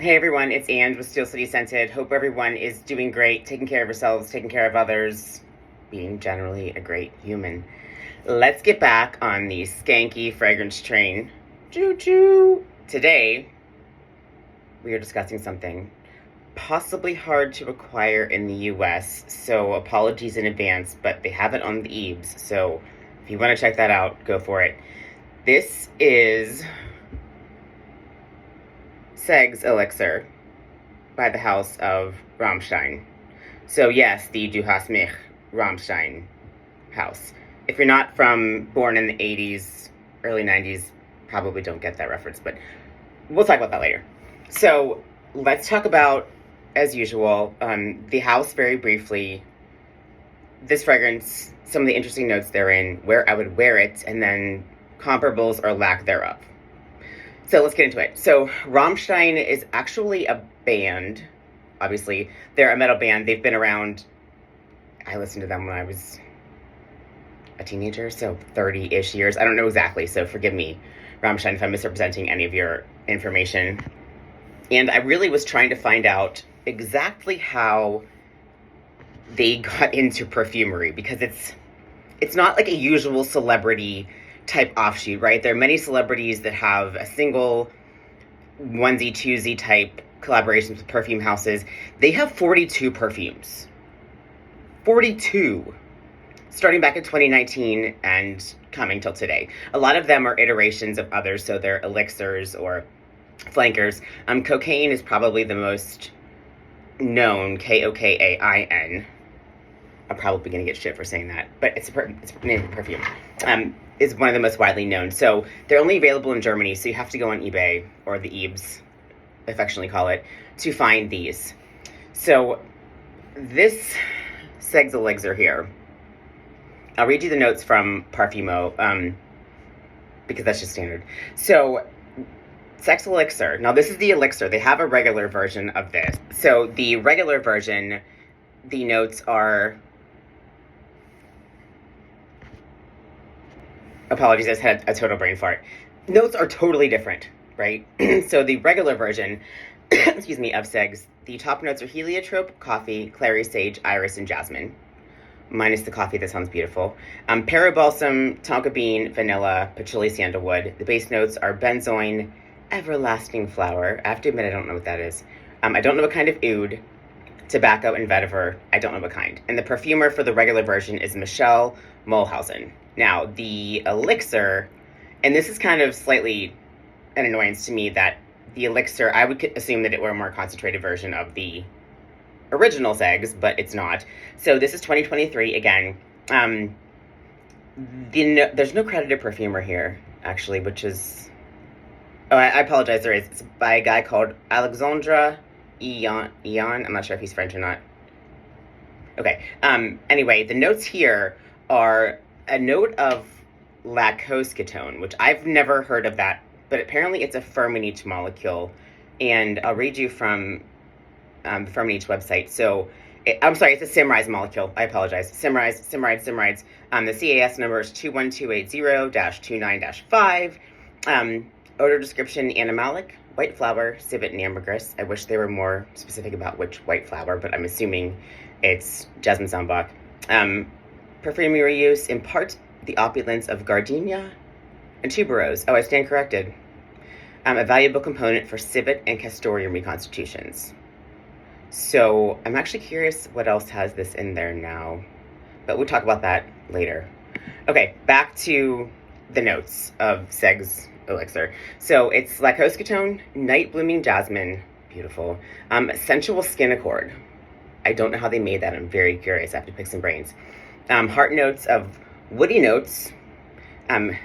Hey everyone, it's Ange with Steel City Scented. Hope everyone is doing great, taking care of yourselves, taking care of others, being generally a great human. Let's get back on the Skanky fragrance train. Choo-choo! Today, we are discussing something possibly hard to acquire in the US, so apologies in advance, but they have it on the eaves, so if you want to check that out, go for it. This is S X Elixir by the house of Rammstein. So yes, the Du hast mich Rammstein house. If you're not born in the 80s, early 90s, probably don't get that reference, but we'll talk about that later. So let's talk about, as usual, the house very briefly, this fragrance, some of the interesting notes therein, where I would wear it, and then comparables or lack thereof. So let's get into it. So Rammstein is actually a band. Obviously, they're a metal band. They've been around. I listened to them when I was a teenager, so 30-ish years. I don't know exactly, so forgive me, Rammstein, if I'm misrepresenting any of your information. And I really was trying to find out exactly how they got into perfumery, because it's not like a usual celebrity type offshoot, right? There are many celebrities that have a single onesie twosie type collaborations with perfume houses. They have 42 perfumes. 42. Starting back in 2019 and coming till today. A lot of them are iterations of others, so they're elixirs or flankers. Cocaine is probably the most known, Kokain. I'm probably going to get shit for saying that, but it's a name of perfume. Is one of the most widely known. So they're only available in Germany, so you have to go on eBay, or the Eebs, affectionately call it, to find these. So this S X Elixir here, I'll read you the notes from Parfumo, because that's just standard. So S X Elixir, now this is the Elixir. They have a regular version of this. So the regular version, the notes are... Apologies, I just had a total brain fart. Notes are totally different, right? So the regular version, excuse me, of Segs, the top notes are heliotrope, coffee, clary sage, iris, and jasmine. Minus the coffee, that sounds beautiful. Peru balsam, tonka bean, vanilla, patchouli, sandalwood. The base notes are benzoin, everlasting flower. I have to admit, I don't know what that is. I don't know what kind of oud, tobacco, and vetiver. I don't know what kind. And the perfumer for the regular version is Michelle Mulhausen. Now, the Elixir, and this is kind of slightly an annoyance to me, that the Elixir, I would assume that it were a more concentrated version of the original Segs, but it's not. So this is 2023 again. There's no credited perfumer here, actually, which is... Oh, I apologize, there is. It's by a guy called Alexandre Ion. I'm not sure if he's French or not. Okay. Anyway, the notes here are a note of lactose, which I've never heard of that, but apparently it's a Firmenich molecule. And I'll read you from the Firmenich website. So, I'm sorry, it's a Symrise molecule. I apologize. Symrise. The CAS number is 21280-29-5. Odor description, animalic, white flower, civet, and ambergris. I wish they were more specific about which white flower, but I'm assuming it's Jasmine Zambach. Perfumery use, impart the opulence of gardenia and tuberose. Oh, I stand corrected. A valuable component for civet and castoreum reconstitutions. So I'm actually curious what else has this in there now, but we'll talk about that later. Okay, back to the notes of Segs Elixir. So it's lactose, night blooming jasmine, beautiful. Sensual skin accord. I don't know how they made that. I'm very curious. I have to pick some brains. Heart notes of woody notes. And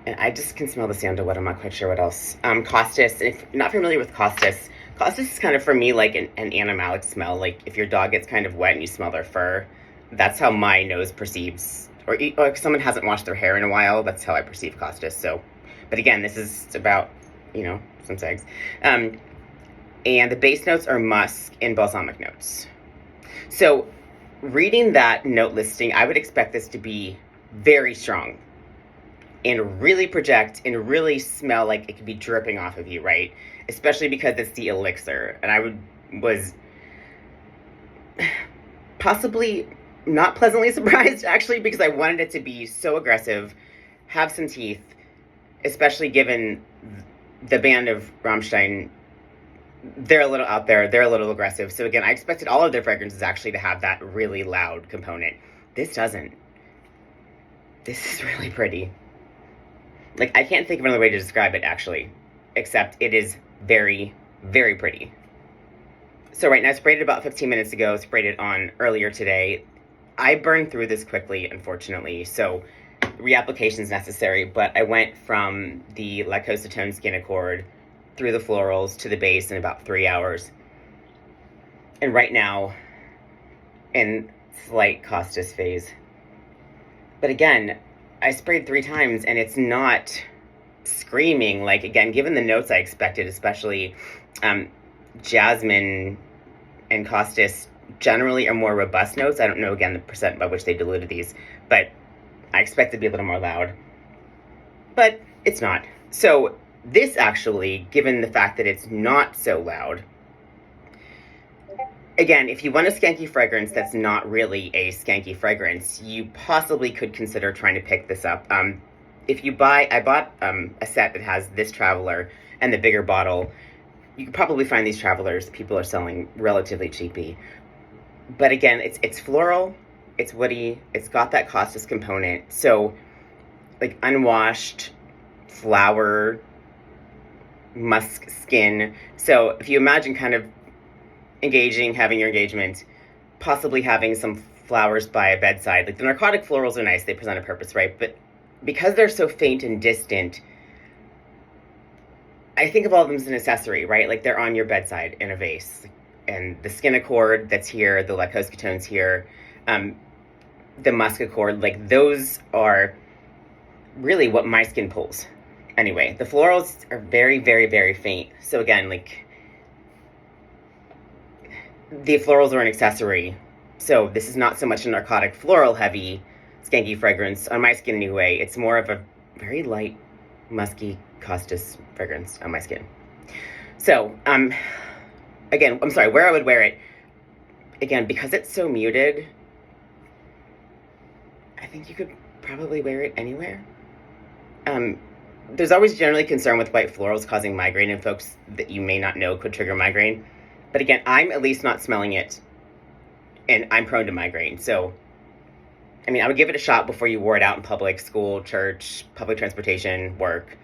I just can smell the sandalwood. I'm not quite sure what else. Costus. If you're not familiar with Costus is kind of, for me, like an animalic smell. Like if your dog gets kind of wet and you smell their fur, that's how my nose perceives. Or if someone hasn't washed their hair in a while, that's how I perceive Costus. So, but again, this is about, some Segs. And the base notes are musk and balsamic notes. So, reading that note listing, I would expect this to be very strong. and really project and really smell like it could be dripping off of you, right? Especially because it's the elixir. And was possibly not pleasantly surprised, actually, because I wanted it to be so aggressive, have some teeth, especially given the band of Rammstein. They're a little out there, they're a little aggressive. So again, I expected all of their fragrances actually to have that really loud component. This doesn't. This is really pretty. Like, I can't think of another way to describe it, actually, except it is very, very pretty. So right now, I sprayed it about 15 minutes ago, sprayed it on earlier today. I burned through this quickly, unfortunately, so reapplication is necessary, but I went from the Lacoste Tone Skin Accord through the florals to the base in about 3 hours. And right now, in slight Costas phase. But again, I sprayed 3 times and it's not screaming. Like, again, given the notes I expected, especially jasmine and Costas generally are more robust notes. I don't know, again, the percent by which they diluted these, but I expect it to be a little more loud. But it's not. So this actually, given the fact that it's not so loud, again, if you want a skanky fragrance that's not really a skanky fragrance, you possibly could consider trying to pick this up. If you buy, I bought a set that has this Traveler and the bigger bottle. You could probably find these Travelers people are selling relatively cheapy. But again, it's floral, it's woody, it's got that Costas component. So, like, unwashed flower, musk skin. So if you imagine kind of engaging, having your engagement, possibly having some flowers by a bedside. Like, the narcotic florals are nice, they present a purpose, right? But because they're so faint and distant, I think of all of them as an accessory, right? Like, they're on your bedside in a vase. And the Skin Accord that's here, the Lacoste Tone's here, the Musk Accord, like, those are really what my skin pulls. Anyway, the florals are very, very, very faint. So again, like, the florals are an accessory. So this is not so much a narcotic floral heavy skanky fragrance on my skin anyway. It's more of a very light, musky Costas fragrance on my skin. So, again, I'm sorry, where I would wear it, again, because it's so muted, I think you could probably wear it anywhere. There's always generally concern with white florals causing migraine, and folks that you may not know could trigger migraine. But again, I'm at least not smelling it, and I'm prone to migraine. So, I mean, I would give it a shot before you wore it out in public, school, church, public transportation, work.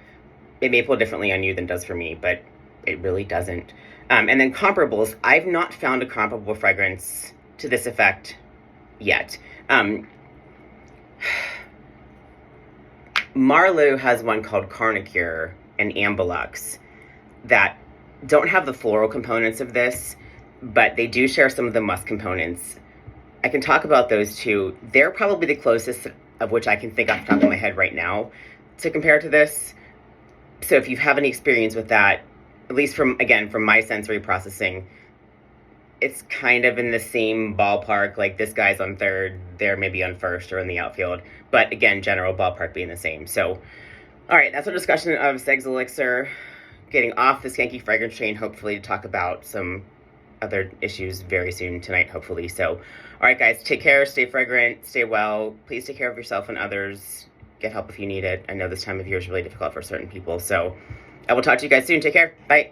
It may pull differently on you than it does for me, but it really doesn't. And then comparables, I've not found a comparable fragrance to this effect yet. Marleau has one called Carnicure and Ambulux that don't have the floral components of this, but they do share some of the musk components. I can talk about those two. They're probably the closest of which I can think off the top of my head right now to compare to this. So if you have any experience with that, at least from my sensory processing, it's kind of in the same ballpark. Like, this guy's on third, they're maybe on first or in the outfield. But again, general ballpark being the same. So, all right, that's our discussion of S X Elixir. Getting off the skanky fragrance train, hopefully, to talk about some other issues very soon tonight, hopefully. So, all right, guys, take care, stay fragrant, stay well. Please take care of yourself and others. Get help if you need it. I know this time of year is really difficult for certain people. So, I will talk to you guys soon. Take care. Bye.